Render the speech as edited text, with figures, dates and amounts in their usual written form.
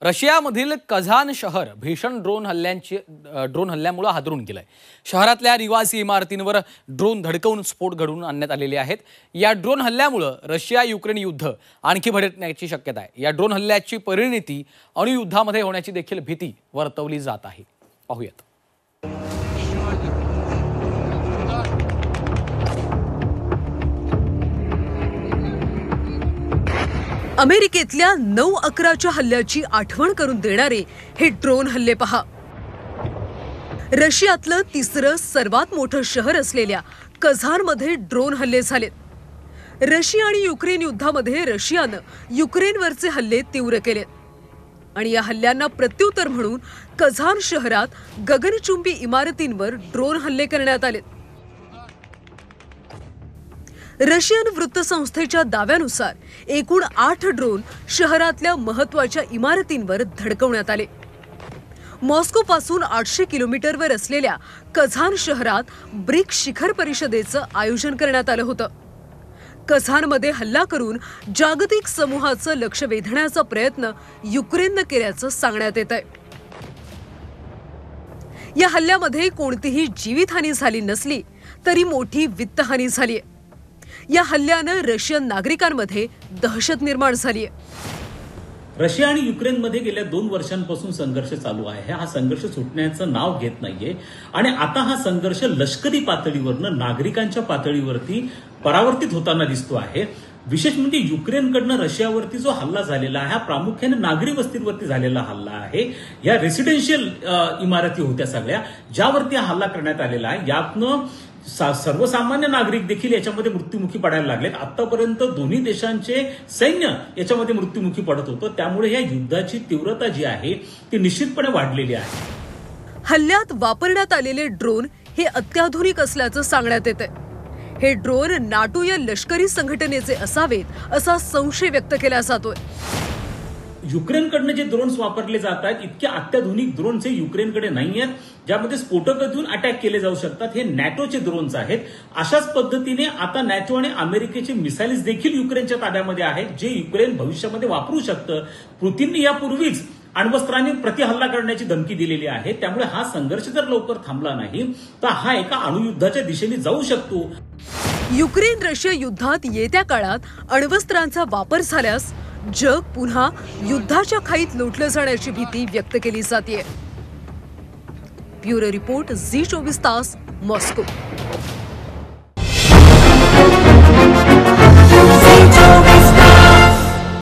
रशियामधील कझान शहर भीषण ड्रोन हल्ल्यामुळे हादरून गेलंय। शहरातल्या निवासी इमारतींवर ड्रोन धडकवून स्फोट घडवून आणण्यात आलेले आहेत। या ड्रोन हल्ल्यामुळे रशिया युक्रेन युद्ध आणखी भडकण्याची शक्यता आहे। या ड्रोन हल्ल्याची परिणती अणुयुद्धामध्ये होण्याची देखील भीती वर्तवली जात आहे। पाहूयात। अमेरिकेतल्या 9/11च्या हल्ल्याची आठवण करून देणारे हे ड्रोन हल्ले पहा। रशियातलं तिसरं सर्वात मोठं शहर असलेल्या कझानमध्ये ड्रोन हल्ले झालेत। रशिया आणि युक्रेन युद्धामध्ये रशियानं युक्रेनवरचे हल्ले तीव्र केलेत आणि या हल्ल्यांना प्रत्युत्तर म्हणून कझान शहरात गगनचुंबी इमारतींवर ड्रोन हल्ले करण्यात आले। रशियन वृत्तसंस्थेच्या दाव्यानुसार एकूण 8 ड्रोन शहरातल्या महत्त्वाच्या इमारतींवर धडकवण्यात आले। मॉस्कोपासून 800 किलोमीटरवर असलेल्या कझान शहरात ब्रिक्स शिखर परिषदेचं आयोजन करण्यात आलं होतं। कझानमध्ये हल्ला करून जागतिक समूहाचं लक्ष वेधण्याचा प्रयत्न युक्रेननं केल्याचं सांगण्यात येतंय। या हल्ल्यामध्ये कोणतीही जीवितहानी झाली नसली तरी मोठी वित्तहानी झाली आहे। या हल्ल्यानं रशियन नागरिकांमध्ये दहशत निर्माण झाली आहे। रशिया आणि युक्रेनमध्ये गेल्या 2 वर्षांपासून संघर्ष चालू आहे। हा संघर्ष सुटण्याचं नाव घेत नाहीये आणि आता हा संघर्ष लष्करी पातळीवरनं नागरिकांच्या पातळीवरती परावर्तित होताना दिसतो आहे। विशेष म्हणजे युक्रेनकडनं रशियावरती जो हल्ला झालेला आहे हा प्रामुख्याने नागरी वस्तीवरती झालेला हल्ला आहे। या रेसिडेन्शियल इमारती होत्या सगळ्या ज्यावरती हल्ला करण्यात आलेला आहे। यातनं सर्वसामान्य नागरिक देखील याच्यामध्ये मृत्युमुखी पडायला लागलेत। आतापर्यंत दोन्ही देशांचे सैन्य याच्यामध्ये मृत्युमुखी पडत होतं। त्यामुळे या युद्धाची तीव्रता जी आहे ती निश्चितपणे वाढलेली आहे। हल्ल्यात वापरण्यात आलेले ड्रोन हे अत्याधुनिक असल्याचं सांगण्यात येतंय। हे ड्रोन नाटो या लष्करी संघटनेचे असावेत असा संशय व्यक्त केला जातोय। युक्रेनकडनं जे ड्रोन्स वापरले जात आहेत इतके अत्याधुनिक ड्रोन्स हे युक्रेनकडे नाही आहेत ज्यामध्ये स्फोटक देऊन अटॅक केले जाऊ शकतात। हे नॅटोचे ड्रोन्स आहेत। अशाच पद्धतीने आता नॅटो आणि अमेरिकेचे मिसाइल्स देखील युक्रेनच्या ताब्यामध्ये आहेत जे युक्रेन भविष्यामध्ये वापरू शकतं। पुतीनने यापूर्वीच अण्वस्त्रांनी प्रतिहल्ला करण्याची धमकी दिलेली आहे। त्यामुळे हा संघर्ष जर लवकर थांबला नाही तर हा एका अणुयुद्धाच्या दिशेने जाऊ शकतो। युक्रेन रशिया युद्धात येत्या काळात अण्वस्त्रांचा वापर झाल्यास जग पुन्हा युद्धाच्या खाईत लोटलं जाण्याची भीती व्यक्त केली जाते। ब्युरो रिपोर्ट झी 24 तास, मॉस्को।